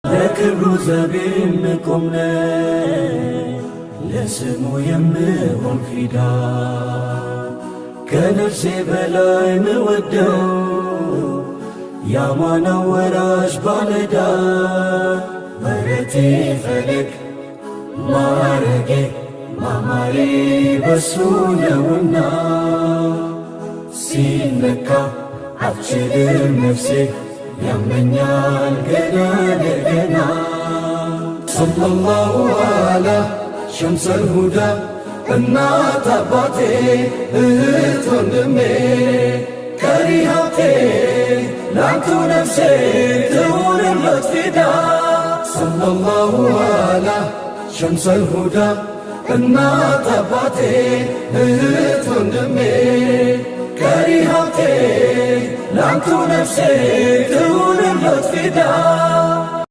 ለክብሩ ዘብ የምቆም ለስሙ የምሆን ፊዳ ከነፍሴ በላይ ምወደው ያማናው ወራሽ ባለዳ በረቴ ፈለግ ማረጌ ማማሬ በሱ ነውና ሲነካ አልችልም ነፍሴ ያመኛል ገና ለገና ሰለላሁ ዐላ ሸምሰል ሁዳ እናት አባቴ እህት ወንድሜ ቀሪ ሀብቴ ላንቱ ነፍሴ ትሁንለት ፊዳ ሰለላሁ ዐላ ሸምሰል ሁዳ እናት አባቴ እህት ወንድሜ ቀሪ ሀብቴ ላንቱ ነፍሴ ትሁንለት ፊዳ